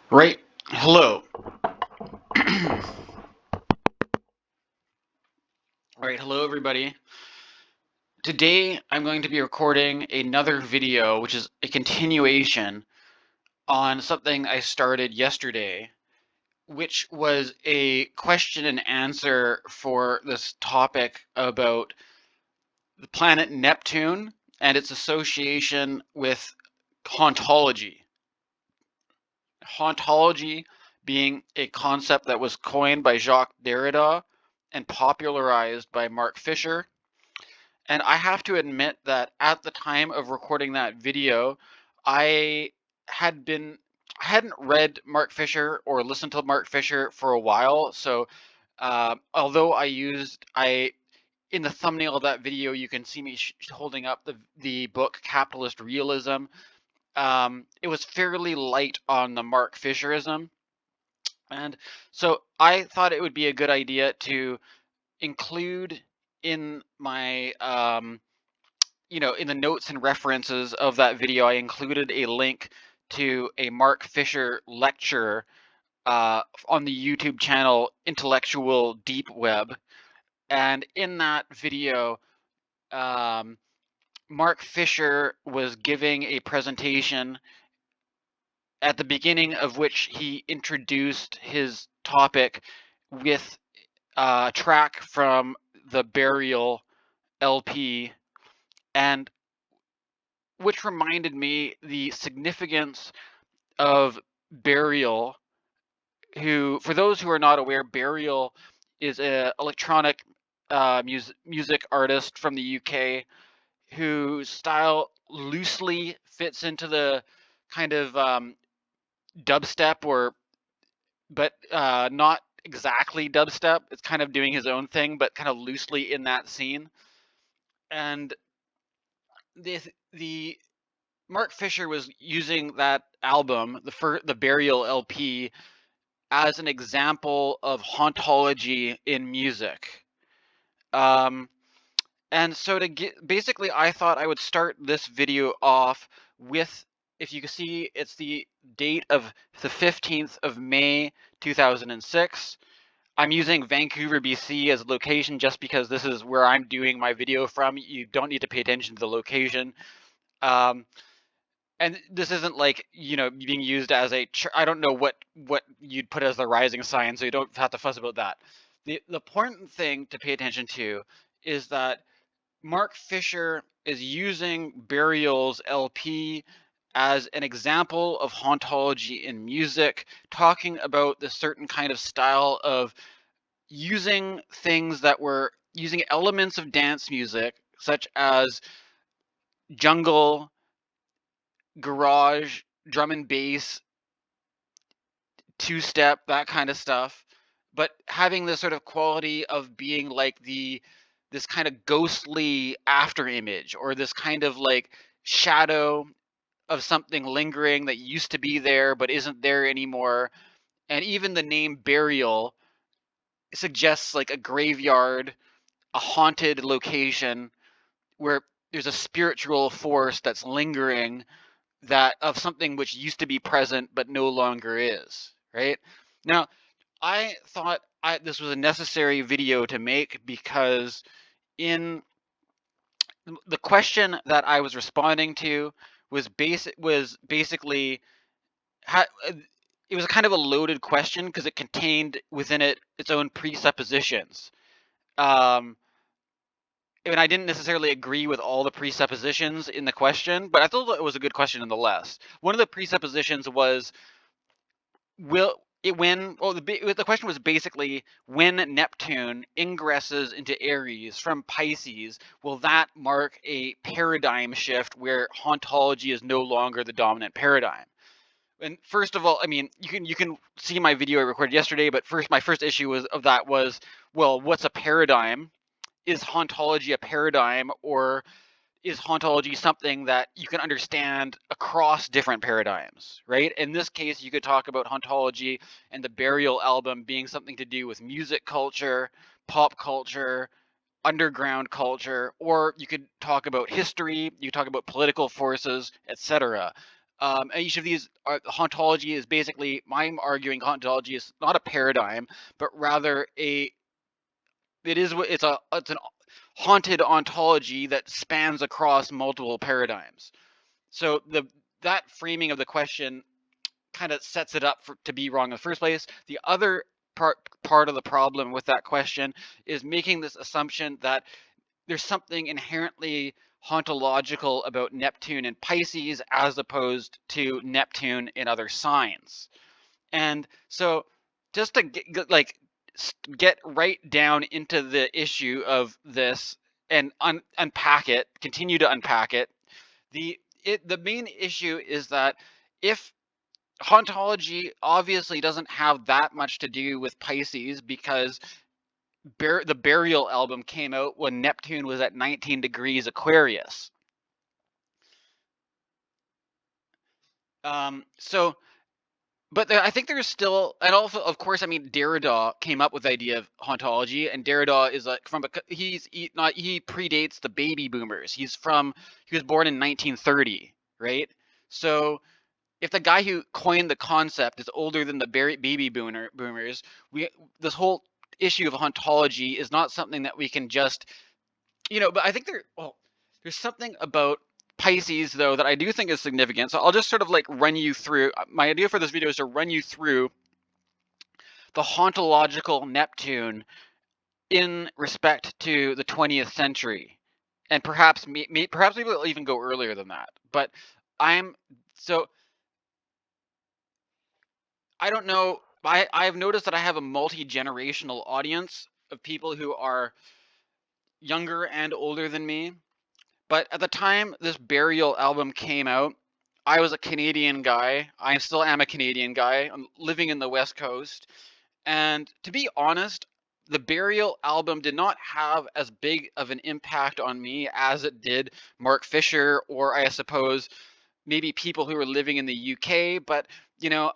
Right. Hello. Alright, hello everybody. Today I'm going to be recording another video, which is a continuation on something I started yesterday, which was a question and answer for this topic about the planet Neptune and its association with hauntology. Hauntology being a concept that was coined by Jacques Derrida and popularized by Mark Fisher. And I have to admit that at the time of recording that video, I had been I hadn't read Mark Fisher or listened to Mark Fisher for a while. So although I in the thumbnail of that video, you can see me holding up the book Capitalist Realism. It was fairly light on the Mark Fisherism, and so I thought it would be a good idea to include in my in the notes and references of that video, I included a link to a Mark Fisher lecture on the YouTube channel Intellectual Deep Web. And in that video, Mark Fisher was giving a presentation at the beginning of which he introduced his topic with a track from the Burial LP, and which reminded me the significance of Burial, who, for those who are not aware, Burial is an electronic music artist from the UK whose style loosely fits into the kind of dubstep, but not exactly dubstep. It's kind of doing his own thing, but kind of loosely in that scene. And the Mark Fisher was using that album, the Burial LP, as an example of hauntology in music. And so basically, I thought I would start this video off with, if you can see, it's the date of the 15th of May, 2006. I'm using Vancouver, BC as a location just because this is where I'm doing my video from. You don't need to pay attention to the location. And this isn't like, being used as I don't know what you'd put as the rising sign, so you don't have to fuss about that. The important thing to pay attention to is that Mark Fisher is using Burial's LP as an example of hauntology in music, talking about the certain kind of style of using using elements of dance music, such as jungle, garage, drum and bass, two-step, that kind of stuff, but having this sort of quality of being like this kind of ghostly after image, or this kind of like shadow of something lingering that used to be there but isn't there anymore. And even the name Burial suggests like a graveyard, a haunted location where there's a spiritual force that's lingering, that of something which used to be present but no longer is, right? Now, I thought this was a necessary video to make because in the question that I was responding to was basically it was kind of a loaded question because it contained within it its own presuppositions. And I didn't necessarily agree with all the presuppositions in the question, but I thought it was a good question nonetheless. One of the presuppositions was, the question was basically, when Neptune ingresses into Aries from Pisces, will that mark a paradigm shift where hauntology is no longer the dominant paradigm? And first of all, I mean, you can see my video I recorded yesterday, but my first issue was, well, what's a paradigm? Is hauntology a paradigm, or is hauntology something that you can understand across different paradigms, right? In this case, you could talk about hauntology and the Burial album being something to do with music culture, pop culture, underground culture, or you could talk about history, you talk about political forces, etc. And each of these hauntology is basically, I'm arguing hauntology is not a paradigm, but rather it's an haunted ontology that spans across multiple paradigms. So that framing of the question kind of sets it up to be wrong in the first place. The other part of the problem with that question is making this assumption that there's something inherently hauntological about Neptune in Pisces as opposed to Neptune in other signs. And so just to get right down into the issue of this and unpack it, continue to unpack it, the main issue is that if hauntology obviously doesn't have that much to do with Pisces, because the Burial album came out when Neptune was at 19 degrees Aquarius. But I think there's still, and also, of course, I mean, Derrida came up with the idea of hauntology, and Derrida is like he predates the baby boomers. He was born in 1930, right? So if the guy who coined the concept is older than the baby boomers, this whole issue of hauntology is not something that we can just, but I think there's something about Pisces, though, that I do think is significant. So I'll just sort of like run you through. My idea for this video is to run you through the hauntological Neptune in respect to the 20th century, and perhaps maybe we'll even go earlier than that. But I don't know. I've noticed that I have a multi-generational audience of people who are younger and older than me. But at the time this Burial album came out, I was a Canadian guy. I still am a Canadian guy. I'm living in the West Coast. And to be honest, the Burial album did not have as big of an impact on me as it did Mark Fisher, or I suppose maybe people who were living in the UK. But,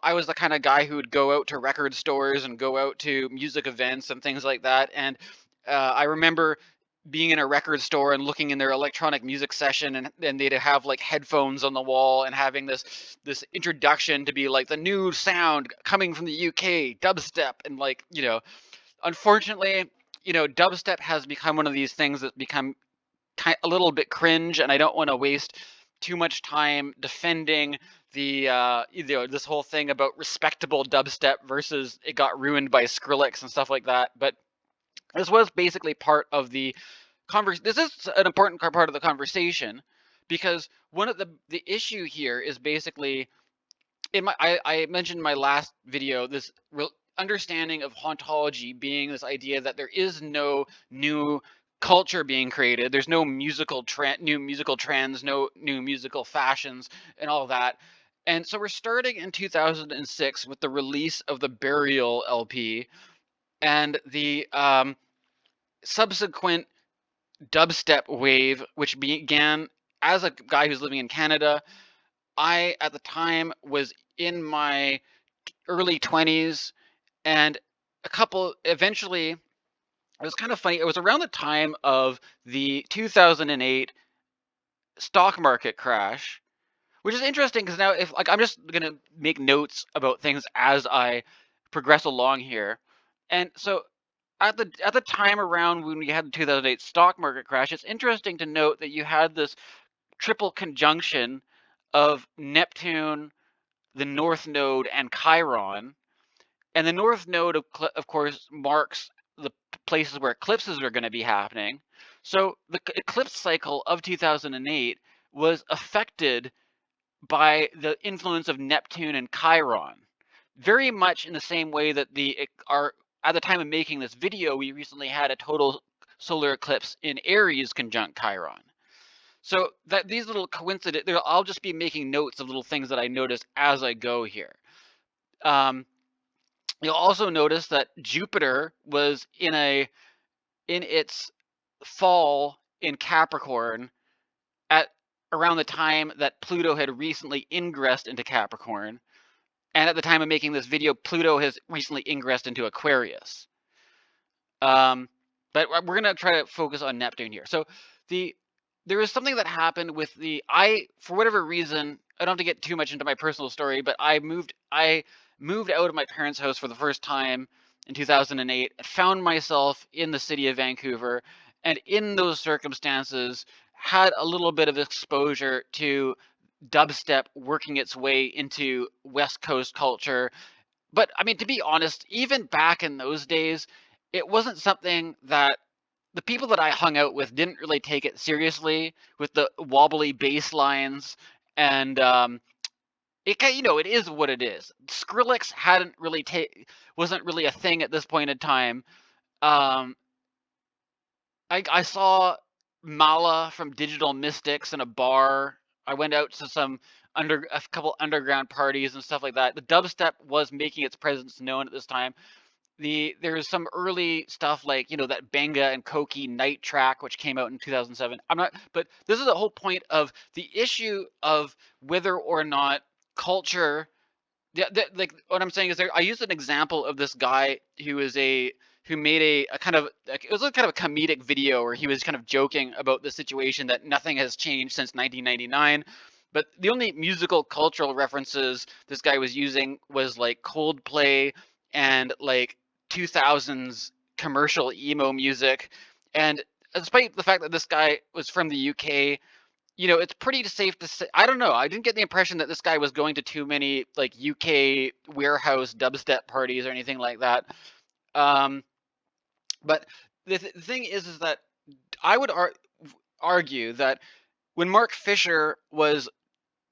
I was the kind of guy who would go out to record stores and go out to music events and things like that. And I remember being in a record store and looking in their electronic music session, and they'd have like headphones on the wall and having this introduction to be like the new sound coming from the UK, dubstep, and unfortunately, dubstep has become one of these things that's become a little bit cringe, and I don't want to waste too much time defending this whole thing about respectable dubstep versus it got ruined by Skrillex and stuff like that. But this was basically part of the this is an important part of the conversation, because one of the issue here is basically, I mentioned in my last video this understanding of hauntology being this idea that there is no new culture being created. There's no new musical trends, no new musical fashions, and all that. And so we're starting in 2006 with the release of the Burial LP and the subsequent dubstep wave, which began as a guy who's living in Canada. I, at the time, was in my early 20s, and eventually, it was kind of funny. It was around the time of the 2008 stock market crash, which is interesting because now I'm just going to make notes about things as I progress along here. And so at the time around when we had the 2008 stock market crash, it's interesting to note that you had this triple conjunction of Neptune, the North Node, and Chiron. And the North Node, of course, marks the places where eclipses are going to be happening. So the eclipse cycle of 2008 was affected by the influence of Neptune and Chiron, very much in the same way that at the time of making this video, we recently had a total solar eclipse in Aries conjunct Chiron. So that these little coincidences, I'll just be making notes of little things that I notice as I go here. You'll also notice that Jupiter was in its fall in Capricorn at around the time that Pluto had recently ingressed into Capricorn. And at the time of making this video, Pluto has recently ingressed into Aquarius. But we're going to try to focus on Neptune here. So there was something that happened with for whatever reason, don't have to get too much into my personal story, but I moved out of my parents' house for the first time in 2008, found myself in the city of Vancouver, and in those circumstances had a little bit of exposure to dubstep working its way into West Coast culture. But I mean, to be honest, even back in those days, it wasn't something that the people that I hung out with didn't really take it seriously with the wobbly bass lines. And it is what it is. Skrillex wasn't really a thing at this point in time. Um, I saw Mala from Digital Mystikz in a bar. I went out to a couple underground parties and stuff like that. The dubstep was making its presence known at this time. There's some early stuff like that Benga and Coki Night track, which came out in 2007. But this is the whole point of the issue of whether or not culture. Yeah, like what I'm saying is I used an example of this guy who made a kind of like, it was a kind of a comedic video where he was kind of joking about the situation that nothing has changed since 1999. But the only musical cultural references this guy was using was like Coldplay and like 2000s commercial emo music. And despite the fact that this guy was from the UK, it's pretty safe to say. I don't know. I didn't get the impression that this guy was going to too many like UK warehouse dubstep parties or anything like that. Um, but the thing is that I would argue that when Mark Fisher was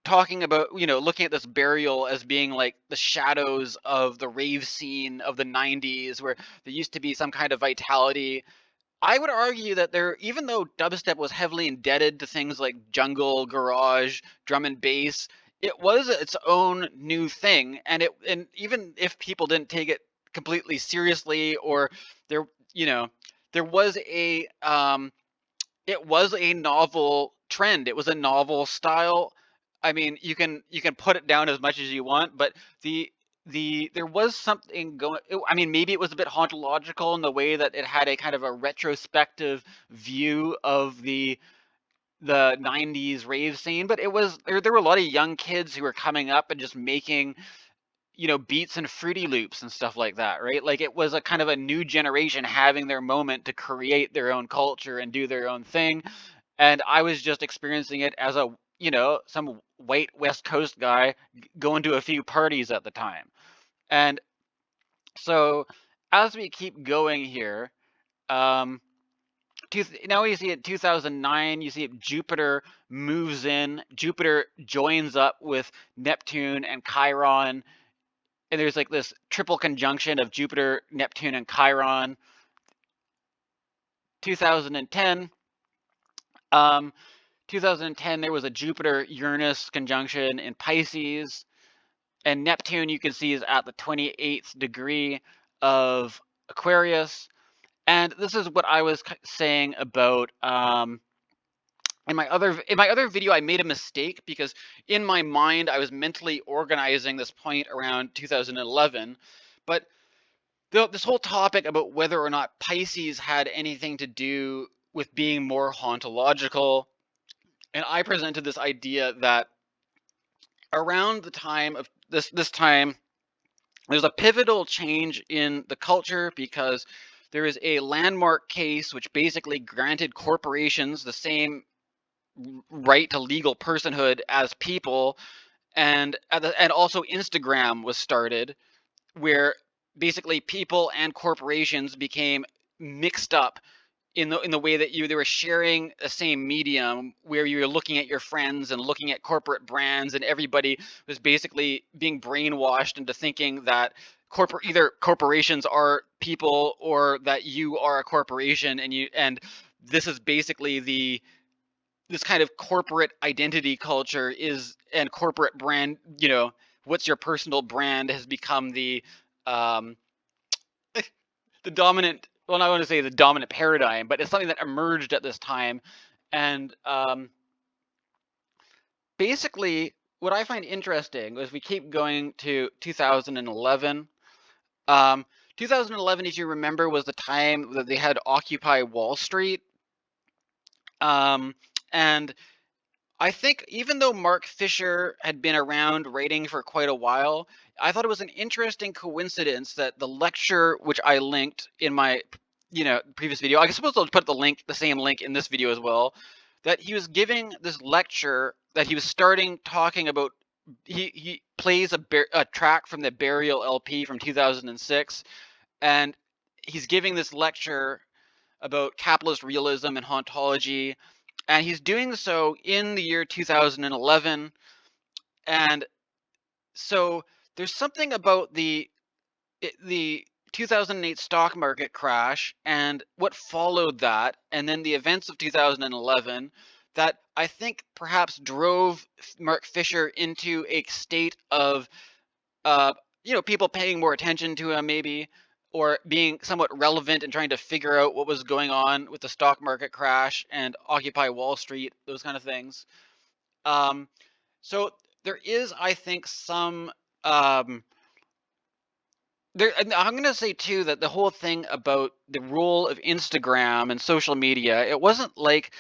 talking about, looking at this burial as being like the shadows of the rave scene of the 90s, where there used to be some kind of vitality, I would argue that even though dubstep was heavily indebted to things like jungle, garage, drum and bass, it was its own new thing. And even if people didn't take it completely seriously, or there, you know, there was it was a novel trend. It was a novel style. I mean, you can put it down as much as you want, but there was something going. I mean, maybe it was a bit hauntological in the way that it had a kind of a retrospective view of the 90s rave scene, but there were a lot of young kids who were coming up and just making beats and Fruity Loops and stuff like that, right? Like it was a kind of a new generation having their moment to create their own culture and do their own thing. And I was just experiencing it as some white West Coast guy going to a few parties at the time. And so as we keep going here, um, now you see it 2009, you see it Jupiter moves in, Jupiter joins up with Neptune and Chiron, and there's like this triple conjunction of Jupiter, Neptune, and Chiron. 2010, 2010, there was a Jupiter-Uranus conjunction in Pisces, and Neptune you can see is at the 28th degree of Aquarius. And this is what I was saying about in my other video. I made a mistake because in my mind I was mentally organizing this point around 2011, but this whole topic about whether or not Pisces had anything to do with being more hauntological, and I presented this idea that around the time of this time, there's a pivotal change in the culture because there is a landmark case which basically granted corporations the same right to legal personhood as people, and also Instagram was started, where basically people and corporations became mixed up in the way that they were sharing the same medium, where you were looking at your friends and looking at corporate brands, and everybody was basically being brainwashed into thinking that either corporations are people or that you are a corporation, and this is basically this kind of corporate identity culture and corporate brand, what's your personal brand has become um, the dominant, well, I want to say the dominant paradigm, but it's something that emerged at this time. And basically, what I find interesting is we keep going to 2011. 2011, as you remember, was the time that they had Occupy Wall Street. And I think even though Mark Fisher had been around writing for quite a while, I thought it was an interesting coincidence that the lecture which I linked in my previous video, I suppose I'll put the same link in this video as well, that he was giving this lecture that he was starting talking about. He plays a track from the Burial LP from 2006, and he's giving this lecture about capitalist realism and hauntology, and he's doing so in the year 2011. And so there's something about the 2008 stock market crash and what followed that, and then the events of 2011, that I think perhaps drove Mark Fisher into a state of uh, people paying more attention to him, maybe, or being somewhat relevant and trying to figure out what was going on with the stock market crash and Occupy Wall Street, those kind of things. Um, so there is, I think, some there. I'm going to say too that the whole thing about the role of Instagram and social media, it wasn't like,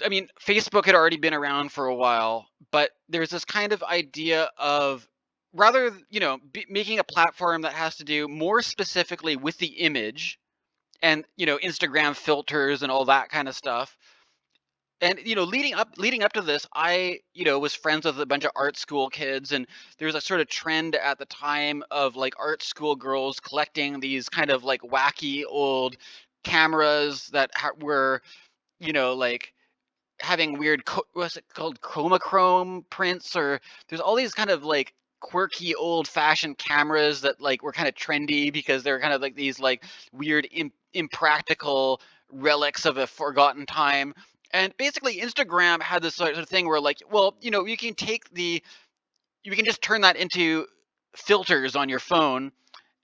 I mean, Facebook had already been around for a while, but there's this kind of idea of rather, making a platform that has to do more specifically with the image and, Instagram filters and all that kind of stuff. And, leading up to this, I, was friends with a bunch of art school kids, and there was a sort of trend at the time of like art school girls collecting these kind of like wacky old cameras that were, like having weird what's it called, chromachrome prints, or there's all these kind of like quirky old fashioned cameras that like were kind of trendy because they're kind of like these like weird impractical relics of a forgotten time. And basically Instagram had this sort of thing where like, well, you can just turn that into filters on your phone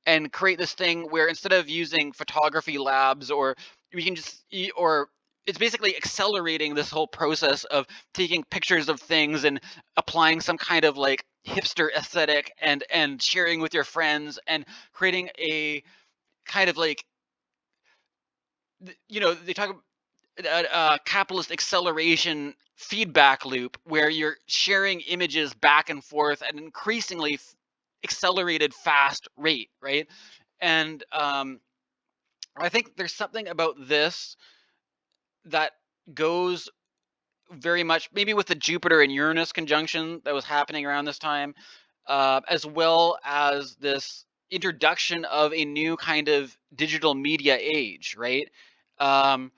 and create this thing where instead of using photography labs, or we can just or it's basically accelerating this whole process of taking pictures of things and applying some kind of like hipster aesthetic and sharing with your friends and creating a kind of like, they talk about a capitalist acceleration feedback loop where you're sharing images back and forth at an increasingly accelerated fast rate, right? And I think there's something about this that goes very much maybe with the Jupiter and Uranus conjunction that was happening around this time, as well as this introduction of a new kind of digital media age, right? Um,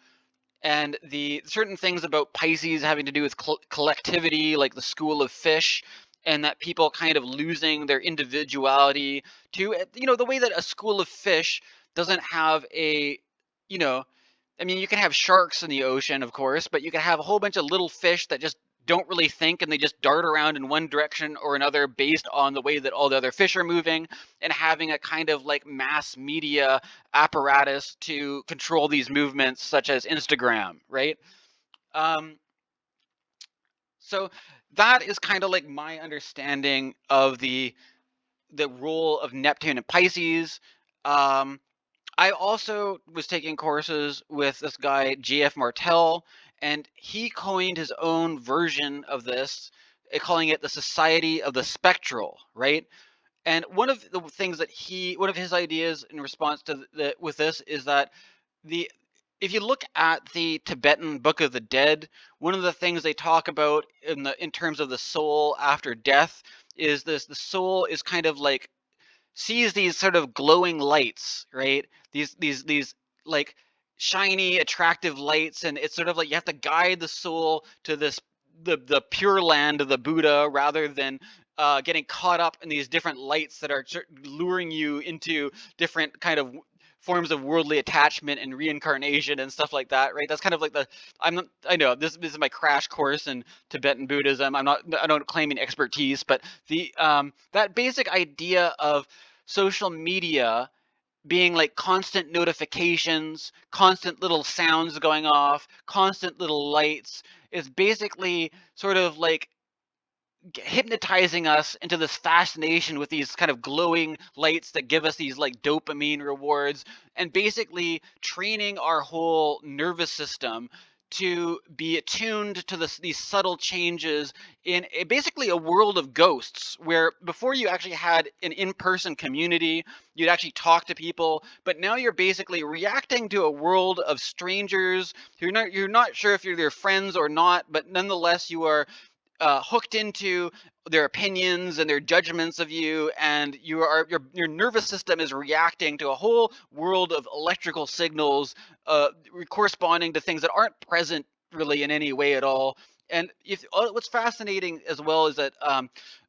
and the certain things about Pisces having to do with collectivity, like the school of fish, and that people kind of losing their individuality to, the way that a school of fish doesn't have a, you know, I mean, you can have sharks in the ocean, of course, but you can have a whole bunch of little fish that just don't really think and they just dart around in one direction or another based on the way that all the other fish are moving, and having a kind of like mass media apparatus to control these movements, such as Instagram, right? Um, so that is kind of like my understanding of the role of Neptune and Pisces. Um, I also was taking courses with this guy, J.F. Martel, and he coined his own version of this, calling it the Society of the Spectral, right? And one of the things that one of his ideas in response to with this is that the if you look at the Tibetan Book of the Dead, one of the things they talk about in terms of the soul after death is this: the soul is kind of like sees these sort of glowing lights, right? These like shiny, attractive lights, and it's sort of like you have to guide the soul to the pure land of the Buddha rather than getting caught up in these different lights that are luring you into different kind of forms of worldly attachment and reincarnation and stuff like that, right? That's kind of like I know this is my crash course in Tibetan Buddhism. I don't claim any expertise, but the that basic idea of social media being like constant notifications, constant little sounds going off, constant little lights is basically sort of like hypnotizing us into this fascination with these kind of glowing lights that give us these like dopamine rewards, and basically training our whole nervous system to be attuned to these subtle changes in basically a world of ghosts, where before you actually had an in-person community, you'd actually talk to people, but now you're basically reacting to a world of strangers who you're not sure if you're their friends or not, but nonetheless you are hooked into their opinions and their judgments of you, and your nervous system is reacting to a whole world of electrical signals corresponding to things that aren't present really in any way at all. And what's fascinating as well is that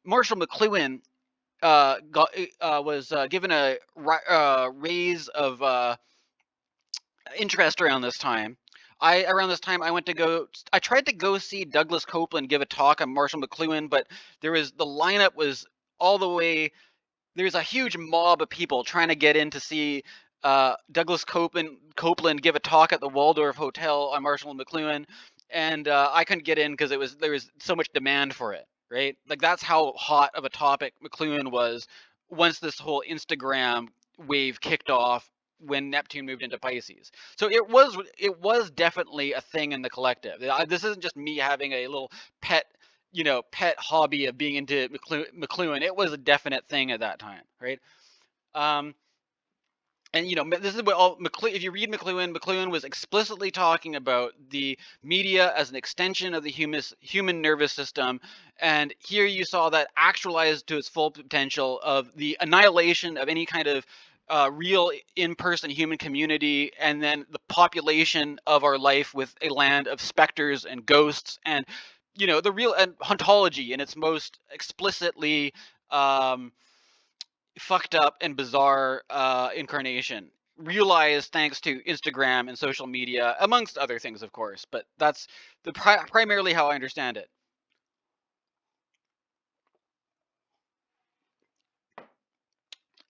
Marshall McLuhan was given a raise of interest around this time. Around this time I tried to go see Douglas Copeland give a talk on Marshall McLuhan, but the lineup was all the way. There's a huge mob of people trying to get in to see Douglas Copeland give a talk at the Waldorf Hotel on Marshall McLuhan, and I couldn't get in because there was so much demand for it. Right, like that's how hot of a topic McLuhan was once this whole Instagram wave kicked off when Neptune moved into Pisces. So it was definitely a thing in the collective. This isn't just me having a little pet hobby of being into McLuhan. It was a definite thing at that time, right? And this is what if you read McLuhan was explicitly talking about the media as an extension of the human nervous system, and here you saw that actualized to its full potential of the annihilation of any kind of real in-person human community, and then the population of our life with a land of specters and ghosts, and the real and hauntology in its most explicitly fucked up and bizarre incarnation, realized thanks to Instagram and social media, amongst other things, of course. But that's primarily how I understand it.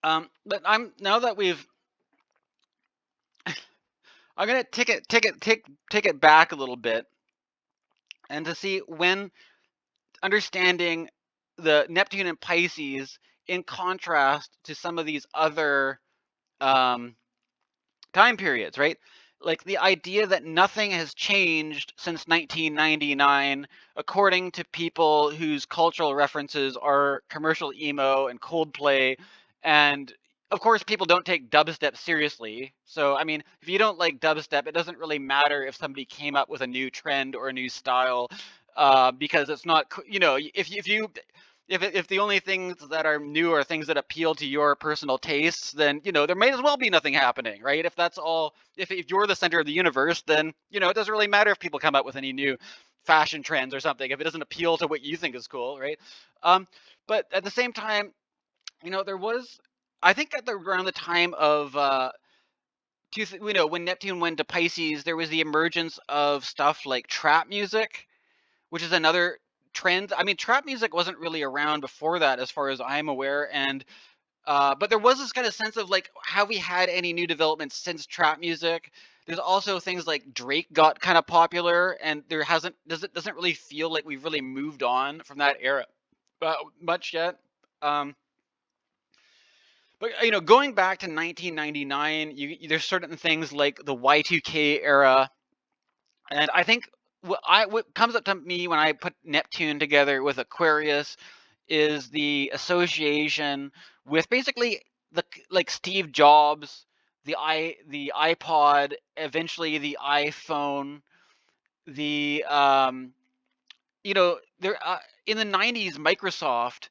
But now that we've I'm gonna take it back a little bit, and to see when understanding the Neptune and Pisces in contrast to some of these other time periods, right? Like the idea that nothing has changed since 1999, according to people whose cultural references are commercial emo and Coldplay, and of course people don't take dubstep seriously. So I mean, if you don't like dubstep, it doesn't really matter if somebody came up with a new trend or a new style, because it's not, if the only things that are new are things that appeal to your personal tastes, then there may as well be nothing happening, right? If that's all, if you're the center of the universe, then it doesn't really matter if people come up with any new fashion trends or something if it doesn't appeal to what you think is cool, right? But at the same time, there was, I think at around the time of when Neptune went to Pisces, there was the emergence of stuff like trap music, which is another trend. I mean, trap music wasn't really around before that, as far as I'm aware, and but there was this kind of sense of like, have we had any new developments since trap music? There's also things like Drake got kind of popular, and there doesn't really feel like we've really moved on from that era much yet. But going back to 1999, there's certain things like the Y2K era, and I think what comes up to me when I put Neptune together with Aquarius is the association with basically like Steve Jobs, the iPod, eventually the iPhone, the there in the 90s Microsoft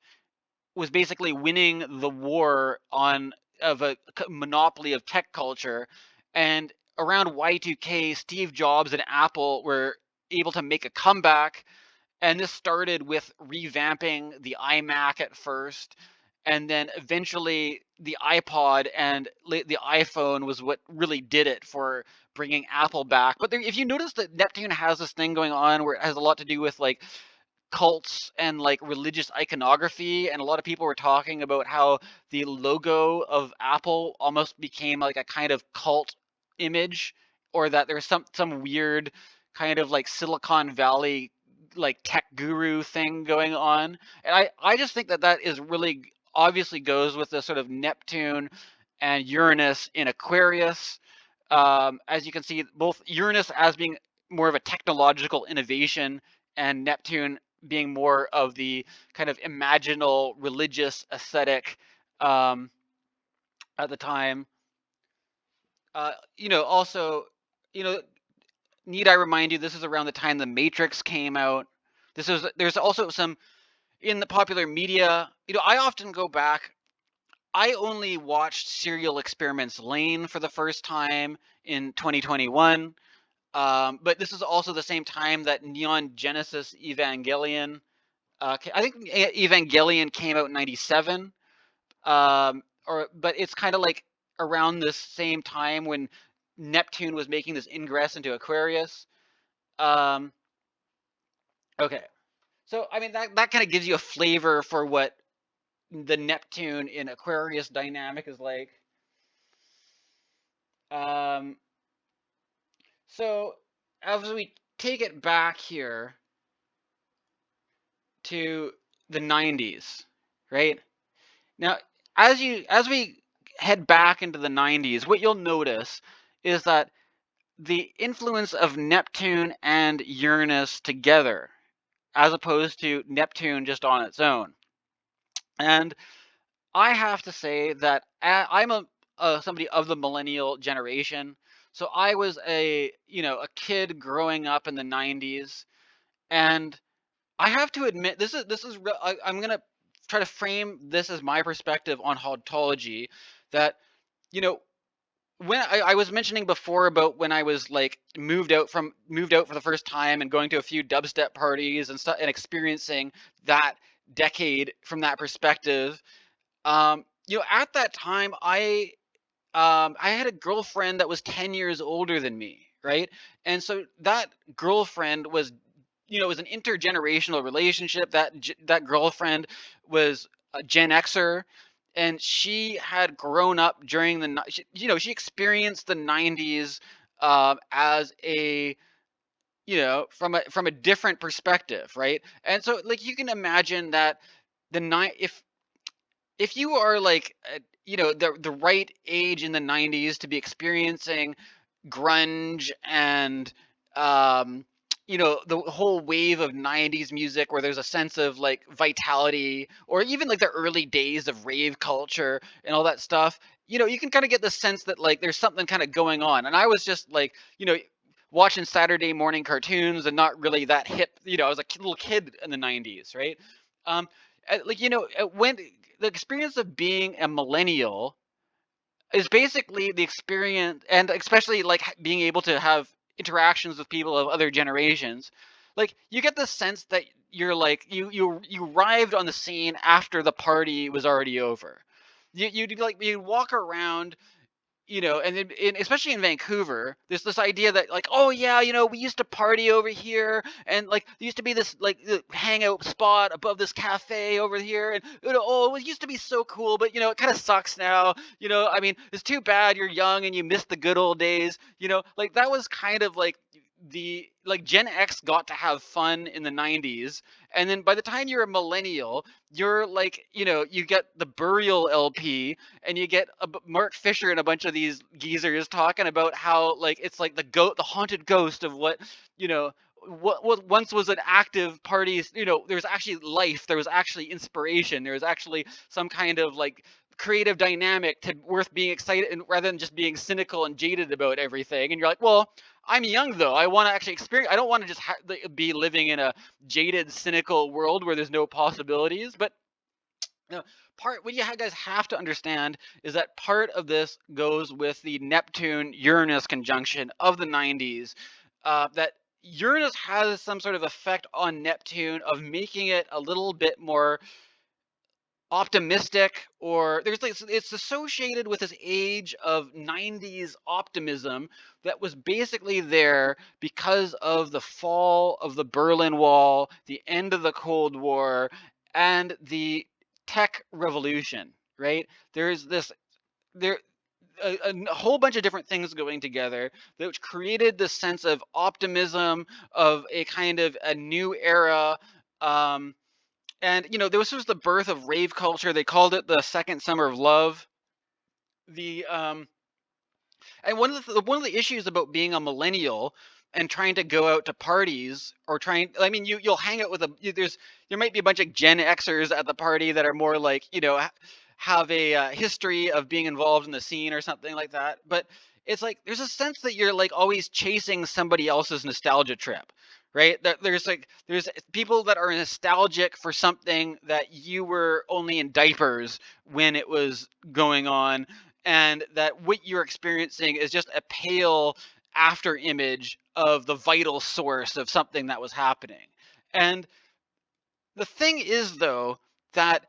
was basically winning the war of a monopoly of tech culture, and around Y2K, Steve Jobs and Apple were able to make a comeback, and this started with revamping the iMac at first, and then eventually the iPod and the iPhone was what really did it for bringing Apple back. But if you notice that Neptune has this thing going on where it has a lot to do with like cults and like religious iconography, and a lot of people were talking about how the logo of Apple almost became like a kind of cult image, or that there's some weird kind of like Silicon Valley like tech guru thing going on. And I just think that is really obviously goes with the sort of Neptune and Uranus in Aquarius. As you can see, both Uranus as being more of a technological innovation, and Neptune being more of the kind of imaginal, religious, aesthetic at the time. Also, you know, need I remind you, this is around the time The Matrix came out. There's also some in the popular media. I often go back. I only watched Serial Experiments Lain for the first time in 2021. But this is also the same time that Neon Genesis Evangelion. I think Evangelion came out in '97. But it's kind of like around this same time when Neptune was making this ingress into Aquarius. Um, okay, so I mean that kind of gives you a flavor for what the Neptune in Aquarius dynamic is like. Um, so as we take it back here to the 90s, right? Now, as we head back into the 90s, what you'll notice is that the influence of Neptune and Uranus together, as opposed to Neptune just on its own. And I have to say that I'm somebody of the millennial generation, so I was a kid growing up in the 90s, and I have to admit I'm gonna try to frame this as my perspective on hauntology. That you know when I was mentioning before about when I was like moved out for the first time and going to a few dubstep parties and stuff and experiencing that decade from that perspective. At that time, I had a girlfriend that was 10 years older than me, right? And so that girlfriend was, was an intergenerational relationship. That girlfriend was a Gen Xer, and she had grown up during she experienced the 90s as a from a different perspective, right? And so like you can imagine that if you are like the right age in the 90s to be experiencing grunge and the whole wave of 90s music where there's a sense of like vitality, or even like the early days of rave culture and all that stuff, you can kind of get the sense that like there's something kind of going on. And I was just like watching Saturday morning cartoons and not really that hip. I was a little kid in the 90s, right? um when the experience of being a millennial is basically the experience, and especially like being able to have interactions with people of other generations. Like you get the sense that you're like you arrived on the scene after the party was already over. You walk around, and especially in Vancouver, there's this idea that like, oh yeah, we used to party over here, and like there used to be this like hangout spot above this cafe over here, and oh, it used to be so cool, but it kind of sucks now. I mean, it's too bad you're young and you missed the good old days. Like that was kind of like the like Gen X got to have fun in the 90s, and then by the time you're a millennial, you're like you get the Burial LP, and you get Mark Fisher and a bunch of these geezers talking about how like it's like the haunted ghost of what you know what once was an active party. There was actually life, there was actually inspiration, there was actually some kind of like creative dynamic to worth being excited, and rather than just being cynical and jaded about everything. And you're like, well, I'm young though. I want to actually experience. I don't want to just be living in a jaded, cynical world where there's no possibilities. But what you guys have to understand is that part of this goes with the Neptune-Uranus conjunction of the 90s. That Uranus has some sort of effect on Neptune of making it a little bit more optimistic, or there's like it's associated with this age of 90s optimism that was basically there because of the fall of the Berlin Wall, the end of the Cold War, and the tech revolution, right? There's this there a whole bunch of different things going together that created this sense of optimism, of a kind of a new era. And this was the birth of rave culture. They called it the second summer of love. The And one of the issues about being a millennial and trying to go out to parties or you'll hang out with there might be a bunch of Gen Xers at the party that are more like, have a history of being involved in the scene or something like that. But it's like there's a sense that you're like always chasing somebody else's nostalgia trip, right? That there's people that are nostalgic for something that you were only in diapers when it was going on, and that what you're experiencing is just a pale after image of the vital source of something that was happening. And the thing is, though, that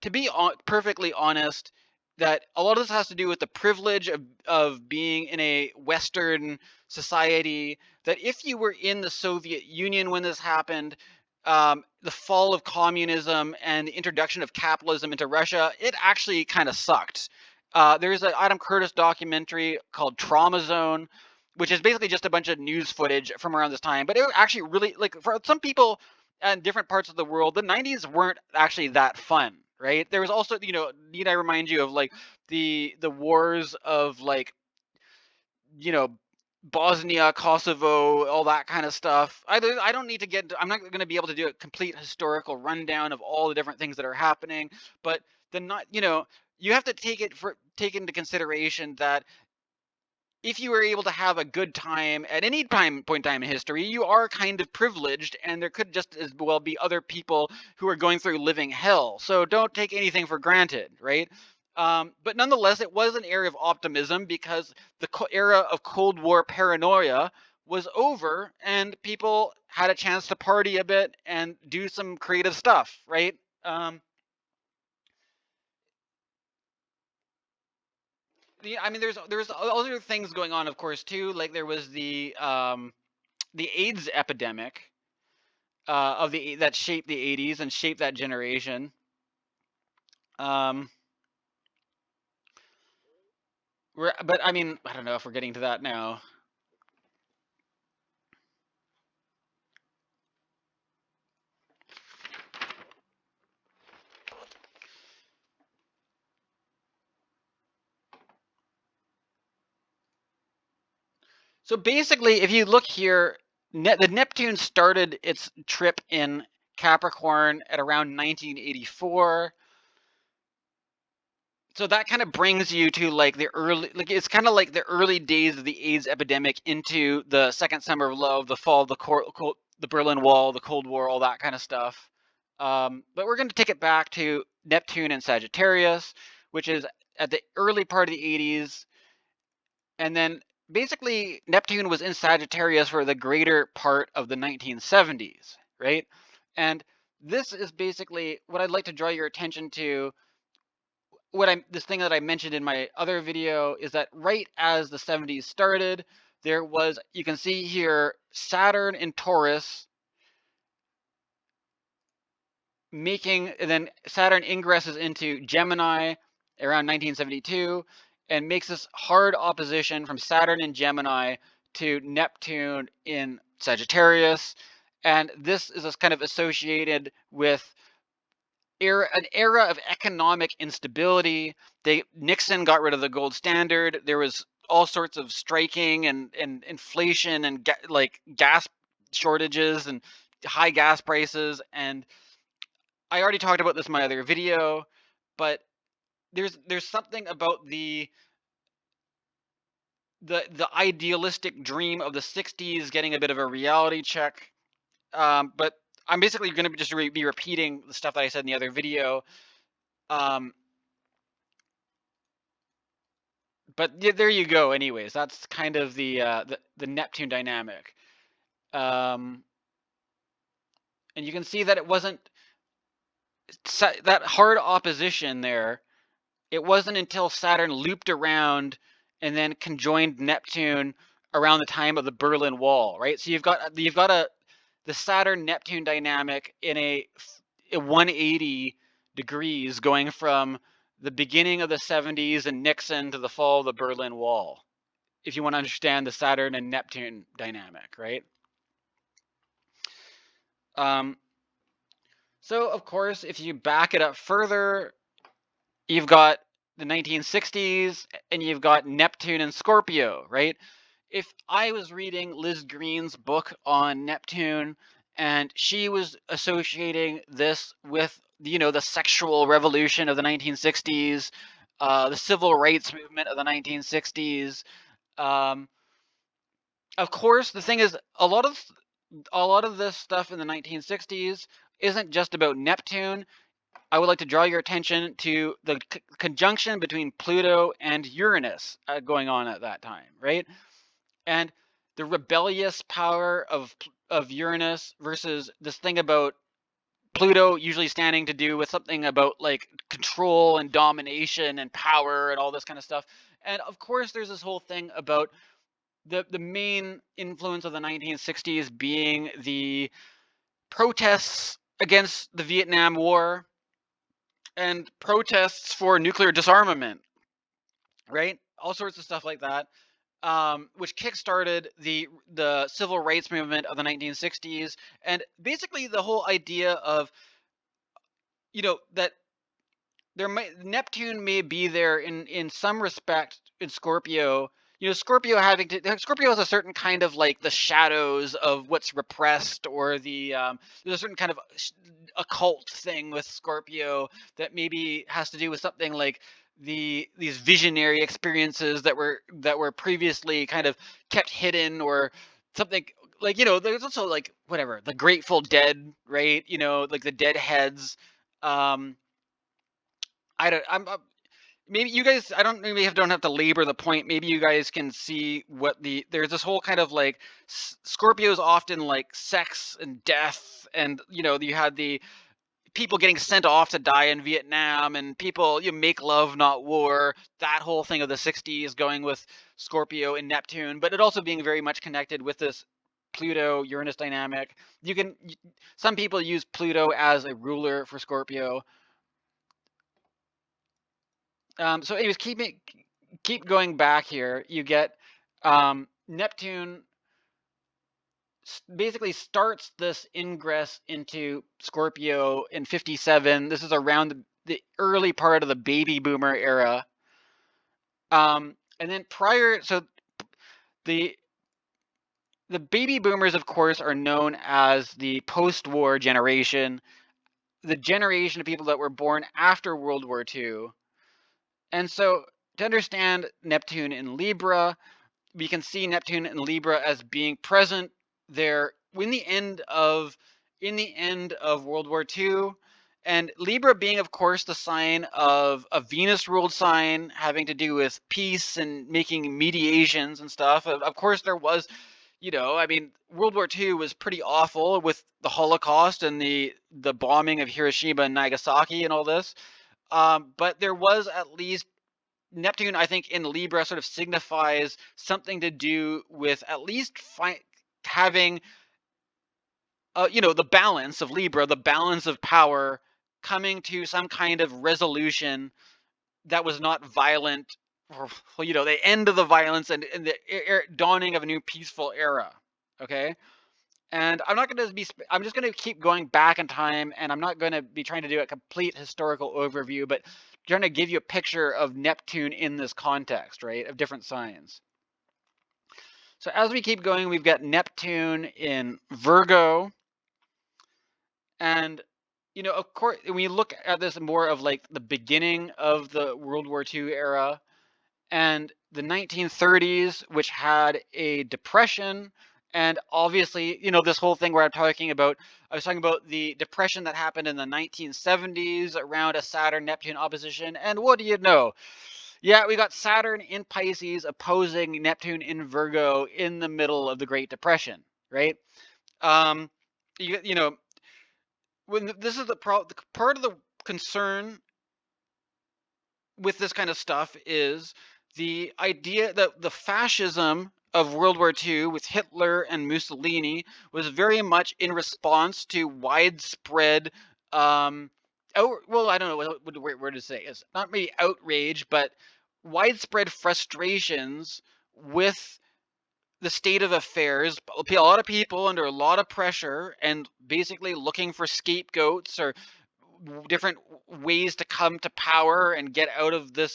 to be perfectly honest, that a lot of this has to do with the privilege of being in a Western society. That if you were in the Soviet Union when this happened, the fall of communism and the introduction of capitalism into Russia, it actually kind of sucked. There's an Adam Curtis documentary called Trauma Zone, which is basically just a bunch of news footage from around this time. But it actually really, like, for some people in different parts of the world, the 90s weren't actually that fun, right? There was also, need I remind you of like the wars of like, you know, Bosnia, Kosovo, all that kind of stuff. I don't need to get I'm not going to be able to do a complete historical rundown of all the different things that are happening, but you have to take into consideration that if you were able to have a good time at any point in time in history, you are kind of privileged, and there could just as well be other people who are going through living hell. So don't take anything for granted, right? But nonetheless, it was an era of optimism because the era of Cold War paranoia was over, and people had a chance to party a bit and do some creative stuff, right? There's other things going on, of course, too. Like there was the AIDS epidemic that shaped the 80s and shaped that generation. But I mean, I don't know if we're getting to that now. So basically, if you look here, the Neptune started its trip in Capricorn at around 1984. So that kind of brings you to like it's kind of like the early days of the AIDS epidemic into the second summer of love, the fall of the Berlin Wall, the Cold War, all that kind of stuff. But we're going to take it back to Neptune and Sagittarius, which is at the early part of the 80s. And then basically Neptune was in Sagittarius for the greater part of the 1970s, right? And this is basically what I'd like to draw your attention to. This thing that I mentioned in my other video is that right as the 70s started, there was, you can see here, Saturn in Taurus and then Saturn ingresses into Gemini around 1972 and makes this hard opposition from Saturn in Gemini to Neptune in Sagittarius. And this is kind of associated with an era of economic instability. Nixon got rid of the gold standard. There was all sorts of striking and inflation and gas shortages and high gas prices. And I already talked about this in my other video, but there's something about the idealistic dream of the 60s getting a bit of a reality check. But I'm basically going to just be repeating the stuff that I said in the other video. But there you go. Anyways, that's kind of the Neptune dynamic. And you can see that it wasn't that hard opposition there. It wasn't until Saturn looped around and then conjoined Neptune around the time of the Berlin Wall, right? So you've got the Saturn Neptune dynamic in a 180 degrees, going from the beginning of the 70s and Nixon to the fall of the Berlin Wall, if you want to understand the Saturn and Neptune dynamic, right? So of course, if you back it up further, you've got the 1960s and you've got Neptune and Scorpio, right? if I was reading Liz Green's book on Neptune and she was associating this with, the sexual revolution of the 1960s, the civil rights movement of the 1960s, um, of course, the thing is, a lot of this stuff in the 1960s isn't just about Neptune. I would like to draw your attention to the conjunction between Pluto and Uranus going on at that time, right? And the rebellious power of Uranus versus this thing about Pluto usually standing to do with something about like control and domination and power and all this kind of stuff. And of course, there's this whole thing about the main influence of the 1960s being the protests against the Vietnam War and protests for nuclear disarmament, right? All sorts of stuff like that, which kickstarted the civil rights movement of the 1960s, and basically the whole idea of, that Neptune may be there in some respect in Scorpio. Scorpio has a certain kind of like the shadows of what's repressed, or there's a certain kind of occult thing with Scorpio that maybe has to do with something like these visionary experiences that were previously kind of kept hidden, or something like, there's also like whatever, the Grateful Dead, right? Like the Deadheads. um I don't. Maybe you guys. I don't. Maybe don't have to labor the point. Maybe you guys can see what there's this whole kind of like Scorpios often like sex and death, and you had the people getting sent off to die in Vietnam, and people make love not war. That whole thing of the '60s going with Scorpio and Neptune, but it also being very much connected with this Pluto Uranus dynamic. Some people use Pluto as a ruler for Scorpio. So anyways, keep going back here. You get Neptune basically starts this ingress into Scorpio in 57. This is around the early part of the baby boomer era. And then the baby boomers, of course, are known as the post-war generation, the generation of people that were born after World War II. And so to understand Neptune in Libra, we can see Neptune in Libra as being present there in the end of World War II, and Libra being, of course, the sign of a Venus-ruled sign having to do with peace and making mediations and stuff. Of course, there was, World War II was pretty awful with the Holocaust and the bombing of Hiroshima and Nagasaki and all this. But there was at least Neptune, I think, in Libra sort of signifies something to do with at least having, the balance of Libra, the balance of power, coming to some kind of resolution that was not violent, or, the end of the violence and the dawning of a new peaceful era. Okay. And I'm not going to be, I'm just going to keep going back in time, and I'm not going to be trying to do a complete historical overview, but trying to give you a picture of Neptune in this context, right, of different signs. So as we keep going, we've got Neptune in Virgo. And, of course, when you look at this more of like the beginning of the World War II era and the 1930s, which had a depression. And obviously, this whole thing where I was talking about the depression that happened in the 1970s around a Saturn Neptune opposition. And what do you know? Yeah, we got Saturn in Pisces opposing Neptune in Virgo in the middle of the Great Depression, right? When this is the part of the concern with this kind of stuff is the idea that the fascism of World War II with Hitler and Mussolini was very much in response to widespread, I don't know what the right word to say is. Not maybe outrage, but widespread frustrations with the state of affairs. A lot of people under a lot of pressure and basically looking for scapegoats or different ways to come to power and get out of the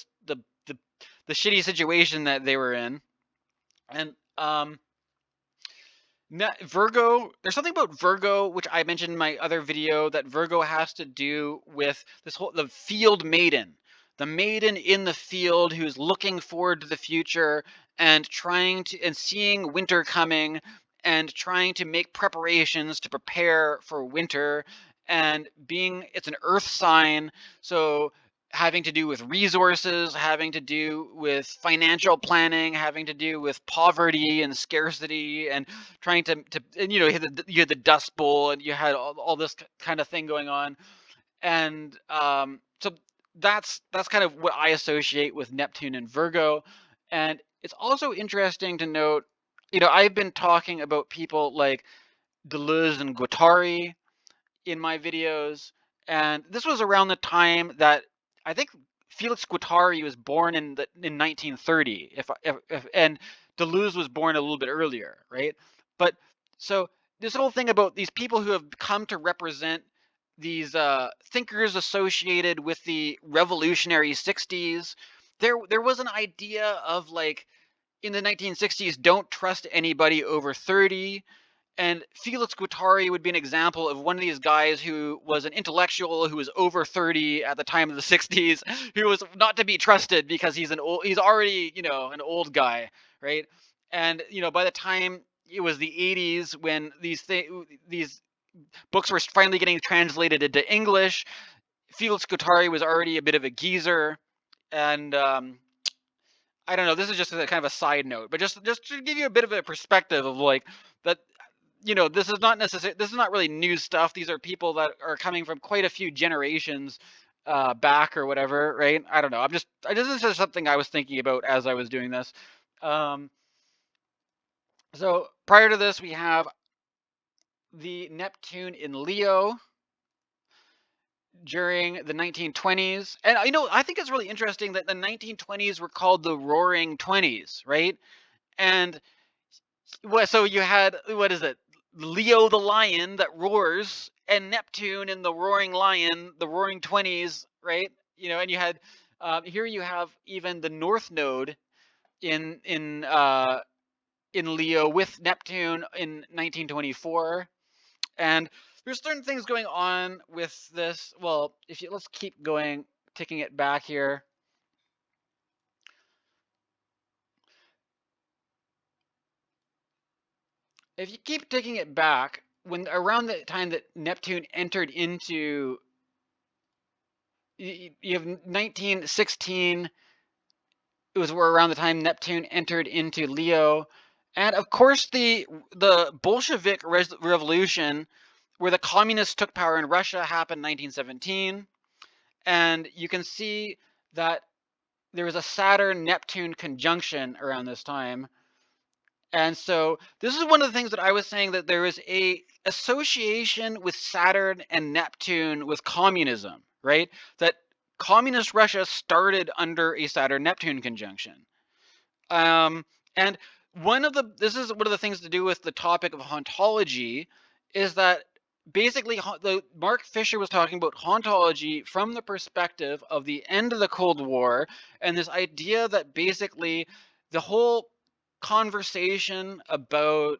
shitty situation that they were in. And Virgo, there's something about Virgo, which I mentioned in my other video, that Virgo has to do with this whole, the field maiden. The maiden in the field who's looking forward to the future and trying to, and seeing winter coming and trying to make preparations to prepare for winter, and being, it's an earth sign. So having to do with resources, having to do with financial planning, having to do with poverty and scarcity, and trying to and, you had the Dust Bowl, and you had all this kind of thing going on, and so that's kind of what I associate with Neptune and Virgo. And it's also interesting to note, I've been talking about people like Deleuze and Guattari in my videos, and this was around the time that I think Felix Guattari was born in 1930, if and Deleuze was born a little bit earlier, right? But so this whole thing about these people who have come to represent these thinkers associated with the revolutionary 60s, there was an idea of, like, in the 1960s, don't trust anybody over 30. And Felix Guattari would be an example of one of these guys who was an intellectual who was over 30 at the time of the 60s, who was not to be trusted because he's already, an old guy, right? And, by the time it was the 80s, when these books were finally getting translated into English, Felix Guattari was already a bit of a geezer. And I don't know, this is just a kind of a side note, but just to give you a bit of a perspective of, like, that, this is not really new stuff. These are people that are coming from quite a few generations back or whatever, right? I don't know. This is just something I was thinking about as I was doing this. So prior to this, we have the Neptune in Leo during the 1920s. And I think it's really interesting that the 1920s were called the Roaring 20s, right? And so you had, what is it, Leo the lion that roars, and Neptune in the roaring lion, the Roaring 20s, right? And you had here you have even the North Node in Leo with Neptune in 1924. And there's certain things going on with this. Well, let's keep going, taking it back here. If you keep taking it back, when around the time that Neptune entered into, you have 1916, it was around the time Neptune entered into Leo. And of course, the Bolshevik Revolution, where the communists took power in Russia, happened in 1917. And you can see that there was a Saturn-Neptune conjunction around this time. And so this is one of the things that I was saying, that there is a association with Saturn and Neptune with communism, right? That communist Russia started under a Saturn-Neptune conjunction. And this is one of the things to do with the topic of hauntology, is that basically Mark Fisher was talking about hauntology from the perspective of the end of the Cold War, and this idea that basically the whole conversation about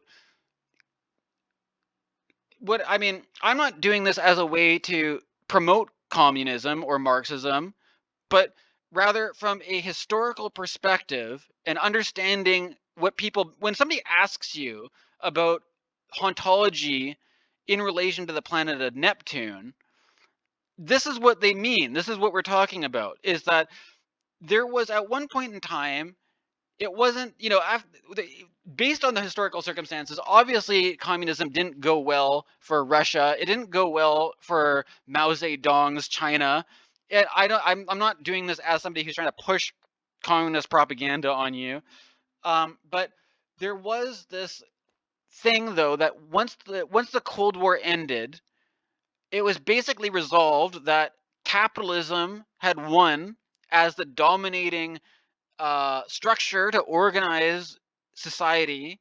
I'm not doing this as a way to promote communism or Marxism, but rather from a historical perspective and understanding what people, when somebody asks you about hauntology in relation to the planet of Neptune, this is what they mean. This is what we're talking about, is that there was, at one point in time, it wasn't, based on the historical circumstances, obviously communism didn't go well for Russia. It didn't go well for Mao Zedong's China. I'm not doing this as somebody who's trying to push communist propaganda on you. But there was this thing, though, that once the Cold War ended, it was basically resolved that capitalism had won as the dominating structure to organize society,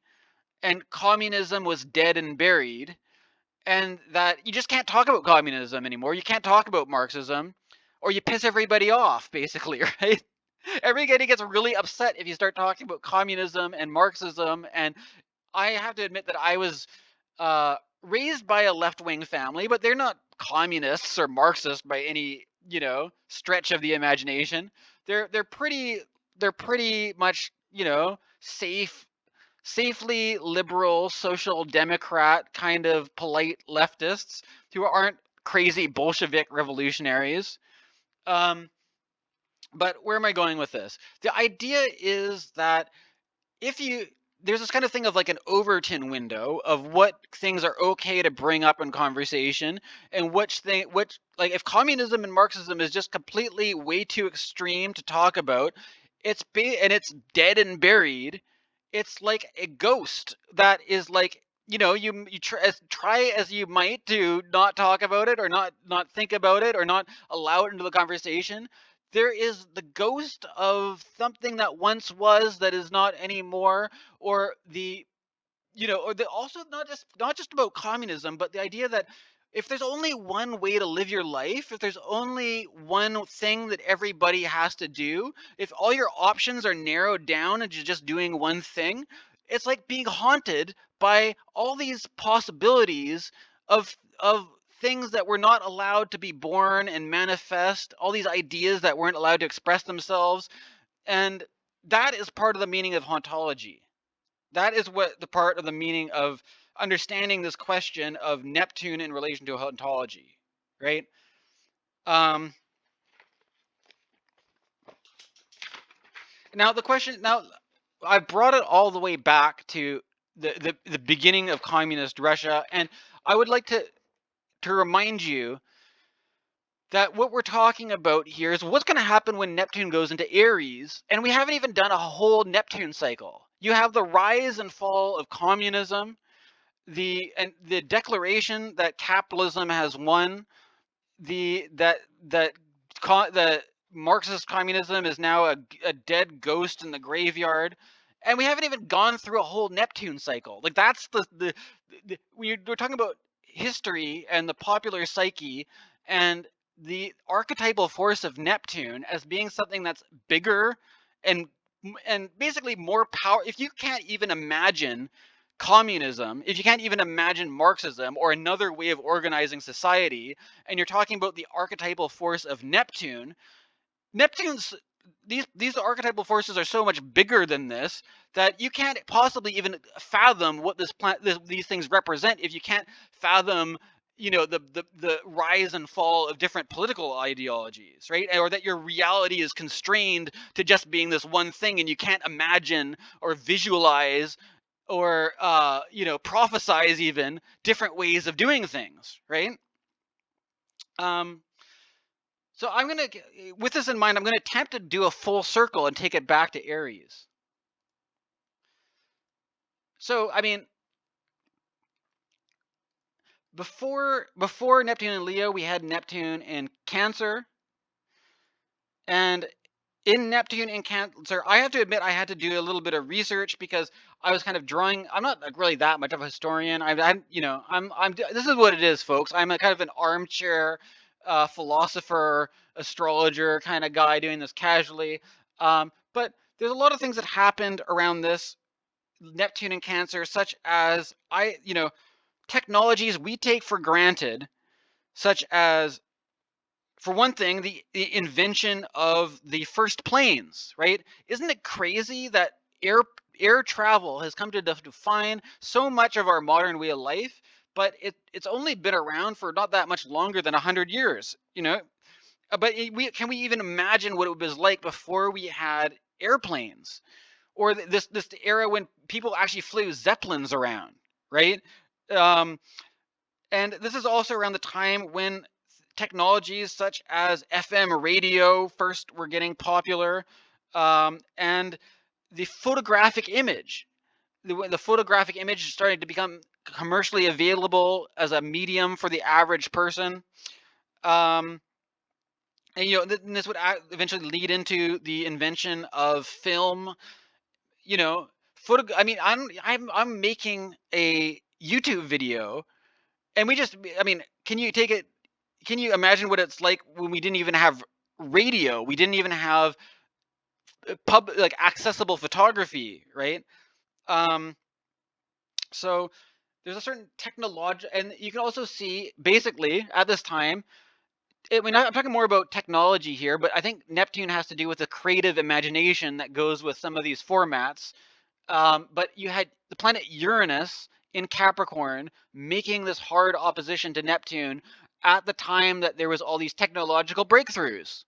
and communism was dead and buried, and that you just can't talk about communism anymore. You can't talk about Marxism, or you piss everybody off, basically, right? Everybody gets really upset if you start talking about communism and Marxism, and I have to admit that I was raised by a left-wing family, but they're not communists or Marxists by any stretch of the imagination. They're pretty much safely liberal, social democrat kind of polite leftists who aren't crazy Bolshevik revolutionaries. Um, but where am I going with this? The idea is that if you there's this kind of thing of like an Overton window of what things are okay to bring up in conversation, and which like if communism and Marxism is just completely way too extreme to talk about, and it's dead and buried. It's like a ghost that is like try as you might to not talk about it or not think about it or not allow it into the conversation. There is the ghost of something that once was that is not anymore, or also not just about communism, but the idea that if there's only one way to live your life, if there's only one thing that everybody has to do, if all your options are narrowed down into just doing one thing, it's like being haunted by all these possibilities of things that were not allowed to be born and manifest, all these ideas that weren't allowed to express themselves. And that is part of the meaning of hauntology. That is what the part of the meaning of understanding this question of Neptune in relation to hauntology, right? Now the question, now I brought it all the way back to the beginning of communist Russia, and I would like to remind you that what we're talking about here is what's going to happen when Neptune goes into Aries, and we haven't even done a whole Neptune cycle. You have the rise and fall of communism, the declaration that capitalism has won, the Marxist communism is now a dead ghost in the graveyard, and we haven't even gone through a whole Neptune cycle. Like that's we're talking about history and the popular psyche and the archetypal force of Neptune as being something that's bigger and basically more power. If you can't even imagine communism, if you can't even imagine Marxism or another way of organizing society, and you're talking about the archetypal force of Neptune's these archetypal forces are so much bigger than this that you can't possibly even fathom what these things represent if you can't fathom the rise and fall of different political ideologies, right? Or that your reality is constrained to just being this one thing and you can't imagine or visualize or prophesize even different ways of doing things, right? So with this in mind, I'm gonna attempt to do a full circle and take it back to Aries. So I mean, before Neptune and Leo, we had Neptune in Cancer, and in Neptune in Cancer, I have to admit I had to do a little bit of research because I was kind of drawing. I'm not really that much of a historian. I'm this is what it is, folks. I'm a kind of an armchair philosopher, astrologer kind of guy doing this casually. But there's a lot of things that happened around this Neptune in Cancer, such as technologies we take for granted, such as, for one thing, the invention of the first planes, right? Isn't it crazy that air travel has come to define so much of our modern way of life, but it's only been around for not that much longer than 100 years, But can we even imagine what it was like before we had airplanes, or this era when people actually flew zeppelins around, right? And this is also around the time when technologies such as FM radio first were getting popular, and the photographic image. The photographic image started to become commercially available as a medium for the average person. And this would eventually lead into the invention of film. I mean, I'm making a YouTube video, and can you imagine what it's like when we didn't even have radio? We didn't even have like accessible photography, right? So there's a certain technology, and you can also see basically at this time. I'm talking more about technology here, but I think Neptune has to do with the creative imagination that goes with some of these formats. But you had the planet Uranus in Capricorn making this hard opposition to Neptune at the time that there was all these technological breakthroughs,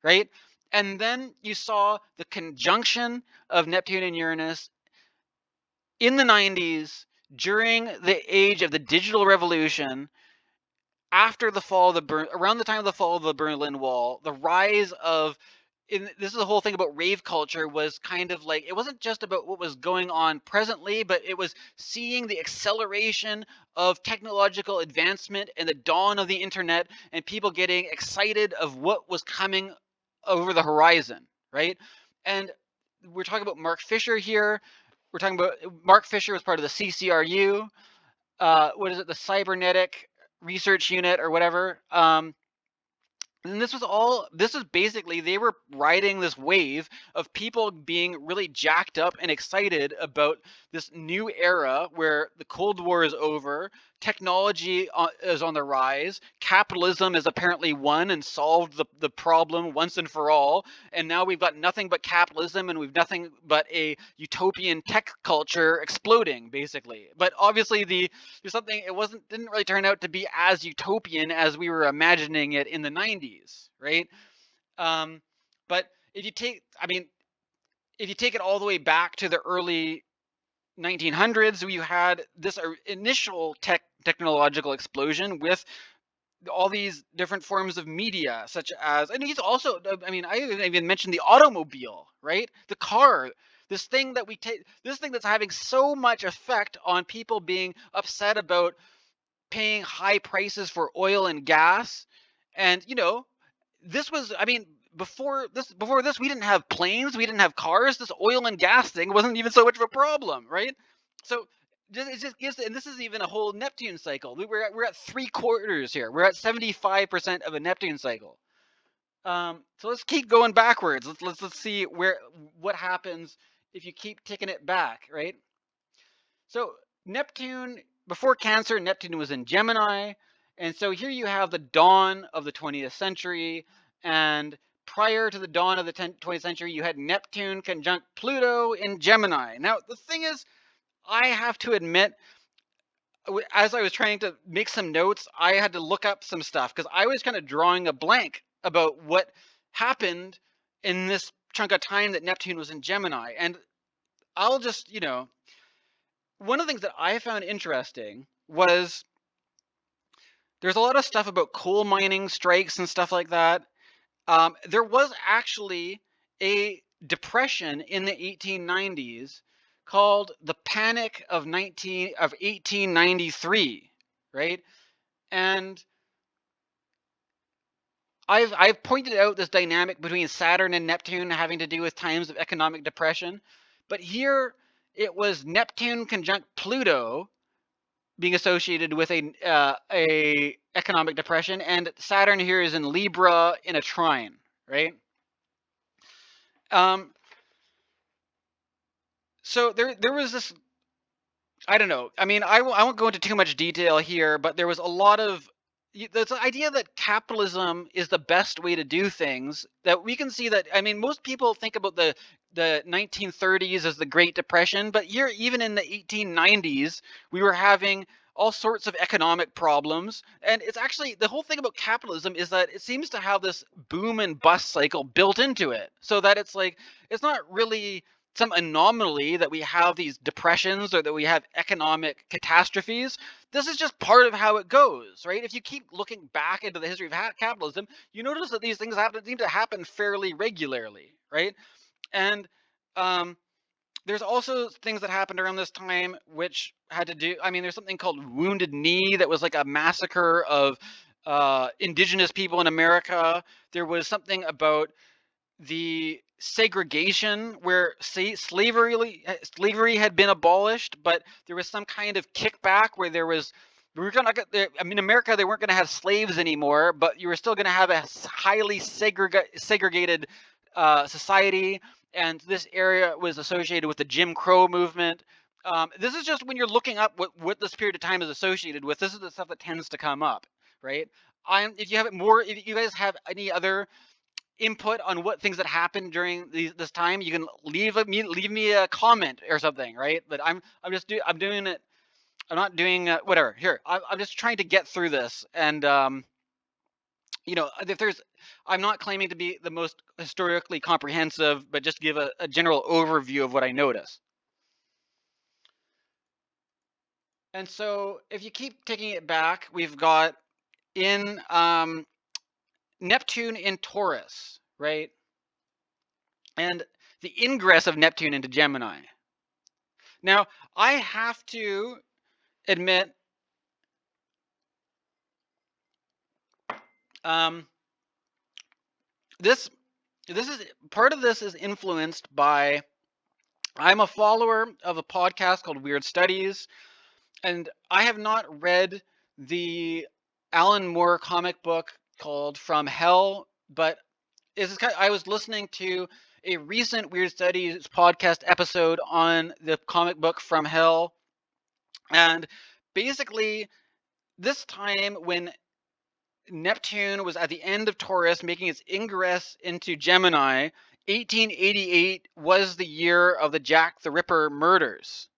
right? And then you saw the conjunction of Neptune and Uranus in the 90s during the age of the digital revolution, after the fall of around the time of the fall of the Berlin Wall, the rise of this is the whole thing about rave culture, was kind of like, it wasn't just about what was going on presently, but it was seeing the acceleration of technological advancement and the dawn of the internet, and people getting excited of what was coming over the horizon, right? And we're talking about Mark Fisher here. We're talking about Mark Fisher was part of the CCRU. What is it? The Cybernetic Research Unit or whatever. And this was basically, they were riding this wave of people being really jacked up and excited about this new era where the Cold War is over, technology is on the rise, capitalism is apparently won and solved the problem once and for all, and now we've got nothing but capitalism, and we've nothing but a utopian tech culture exploding, basically. But obviously there's something, didn't really turn out to be as utopian as we were imagining it in the 90s, right? But if you take it all the way back to the early 1900s, you had this initial technological explosion with all these different forms of media, such as, and he's also, I even mentioned the automobile, right? The car, this thing that's having so much effect on people being upset about paying high prices for oil and gas. And this was, before this we didn't have planes, we didn't have cars. This oil and gas thing wasn't even so much of a problem, right? So it just gives, and this is even a whole Neptune cycle. We're at 3/4 here. We're at 75% of a Neptune cycle. So let's keep going backwards. Let's see what happens if you keep ticking it back, right? So Neptune, before Cancer, Neptune was in Gemini. And so here you have the dawn of the 20th century. And prior to the dawn of the 20th century, you had Neptune conjunct Pluto in Gemini. Now, the thing is, I have to admit, as I was trying to make some notes, I had to look up some stuff because I was kind of drawing a blank about what happened in this chunk of time that Neptune was in Gemini. And I'll just, one of the things that I found interesting was there's a lot of stuff about coal mining strikes and stuff like that. There was actually a depression in the 1890s called the Panic of 1893, right? And I've pointed out this dynamic between Saturn and Neptune having to do with times of economic depression, but here it was Neptune conjunct Pluto being associated with a economic depression, and Saturn here is in Libra in a trine, right? So there was this, I don't know. I won't go into too much detail here, but there was a lot of this idea that capitalism is the best way to do things. That we can see that. Most people think about the 1930s as the Great Depression, but here, even in the 1890s, we were having all sorts of economic problems. And it's actually, the whole thing about capitalism is that it seems to have this boom and bust cycle built into it, so that it's like, it's not really some anomaly that we have these depressions or that we have economic catastrophes. This is just part of how it goes, right? If you keep looking back into the history of capitalism, you notice that these things seem to happen fairly regularly, right? And there's also things that happened around this time which had to do, there's something called Wounded Knee that was like a massacre of indigenous people in America. There was something about the segregation where slavery had been abolished, but there was some kind of kickback where in America, they weren't going to have slaves anymore, but you were still going to have a highly segregated society. and this area was associated with the Jim Crow movement. This is just when you're looking up what this period of time is associated with. This is the stuff that tends to come up, right? If you guys have any other input on what things that happened during this time, you can leave me a comment or something, right? But I'm doing it. I'm not doing whatever. Here, I'm just trying to get through this, and if there's, I'm not claiming to be the most historically comprehensive, but just give a general overview of what I notice. And so, if you keep taking it back, we've got in Neptune in Taurus, right? And the ingress of Neptune into Gemini. Now, I have to admit, this is part of this is influenced by, I'm a follower of a podcast called Weird Studies, and I have not read the Alan Moore comic book called From Hell, but I was listening to a recent Weird Studies podcast episode on the comic book From Hell, and basically this time when Neptune was at the end of Taurus, making its ingress into Gemini, 1888 was the year of the Jack the Ripper murders.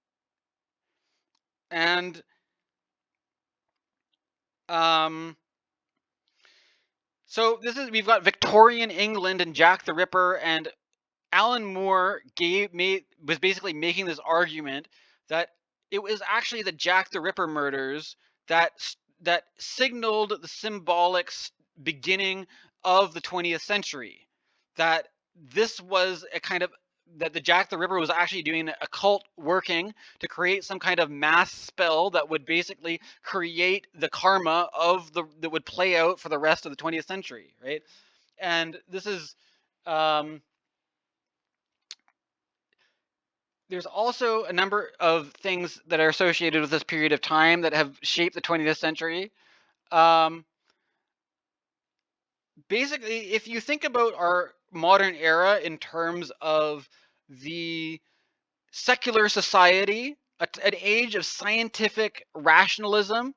And so we've got Victorian England and Jack the Ripper, and Alan Moore was basically making this argument that it was actually the Jack the Ripper murders that signaled the symbolic beginning of the 20th century. That this was a kind of that the Jack the Ripper was actually doing occult working to create some kind of mass spell that would basically create the karma that would play out for the rest of the 20th century, right? And this is there's also a number of things that are associated with this period of time that have shaped the 20th century. Basically, if you think about our modern era in terms of the secular society, an age of scientific rationalism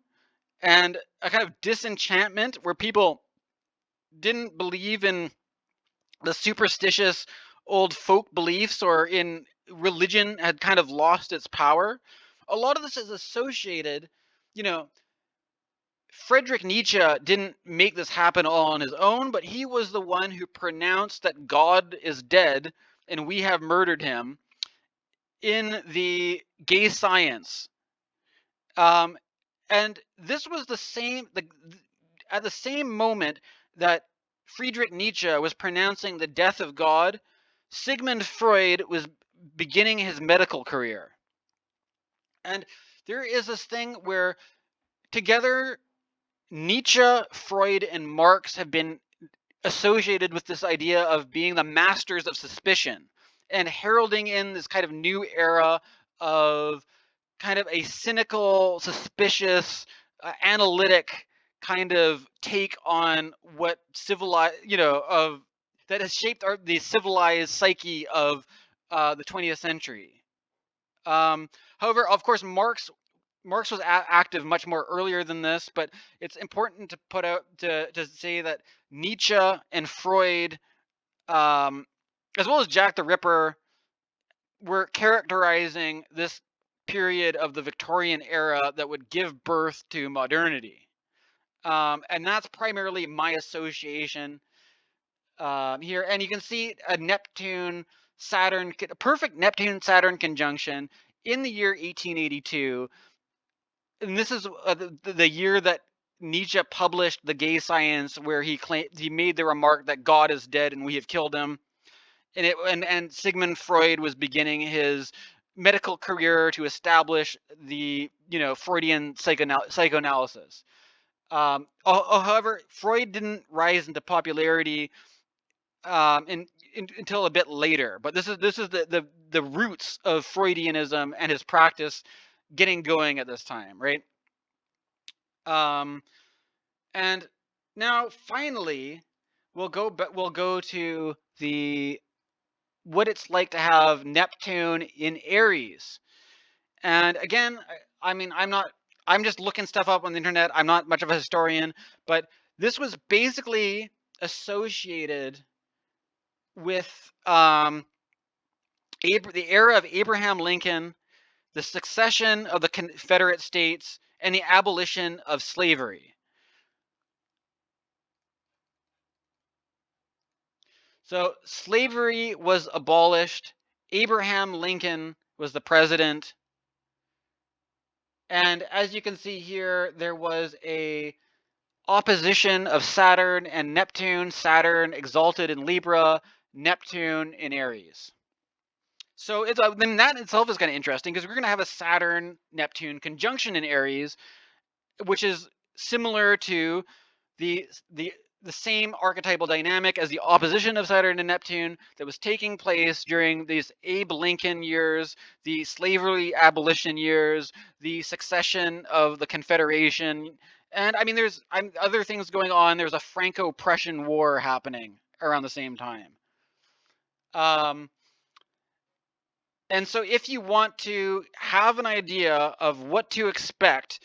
and a kind of disenchantment where people didn't believe in the superstitious old folk beliefs or in religion had kind of lost its power. A lot of this is associated, Friedrich Nietzsche didn't make this happen all on his own, but he was the one who pronounced that God is dead and we have murdered him in the Gay Science. And this was at the same moment that Friedrich Nietzsche was pronouncing the death of God, Sigmund Freud was beginning his medical career. And there is this thing where together Nietzsche, Freud, and Marx have been associated with this idea of being the masters of suspicion and heralding in this kind of new era of kind of a cynical, suspicious, analytic kind of take on what that has shaped the civilized psyche of the 20th century. However, of course, Marx was active much more earlier than this, but it's important to put out to say that Nietzsche and Freud, as well as Jack the Ripper, were characterizing this period of the Victorian era that would give birth to modernity. And that's primarily my association here. And you can see a perfect Neptune-Saturn conjunction in the year 1882. And this is the year that Nietzsche published The Gay Science, where he made the remark that God is dead and we have killed him. And Sigmund Freud was beginning his medical career to establish the Freudian psychoanalysis. However, Freud didn't rise into popularity until a bit later. But this is the roots of Freudianism and his practice getting going at this time, right? And now finally we'll go to the what it's like to have Neptune in Aries. And again, I mean, I'm just looking stuff up on the internet. I'm not much of a historian, but this was basically associated with the era of Abraham Lincoln, the succession of the Confederate States, and the abolition of slavery. So slavery was abolished. Abraham Lincoln was the president. And as you can see here, there was a opposition of Saturn and Neptune. Saturn exalted in Libra, Neptune in Aries. So I mean, that itself is kind of interesting because we're going to have a Saturn-Neptune conjunction in Aries, which is similar to the same archetypal dynamic as the opposition of Saturn and Neptune that was taking place during these Abe Lincoln years, the slavery abolition years, the succession of the Confederation. And I mean, there's other things going on. There's a Franco-Prussian War happening around the same time. And so if you want to have an idea of what to expect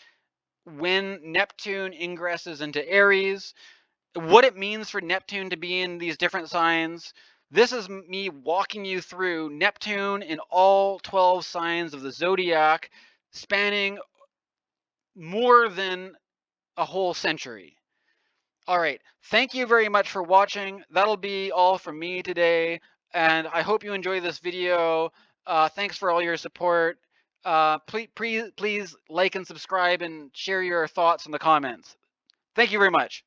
when Neptune ingresses into Aries, what it means for Neptune to be in these different signs, this is me walking you through Neptune in all 12 signs of the Zodiac, spanning more than a whole century. All right, thank you very much for watching. That'll be all from me today, and I hope you enjoy this video. Thanks for all your support. Please like and subscribe and share your thoughts in the comments. Thank you very much.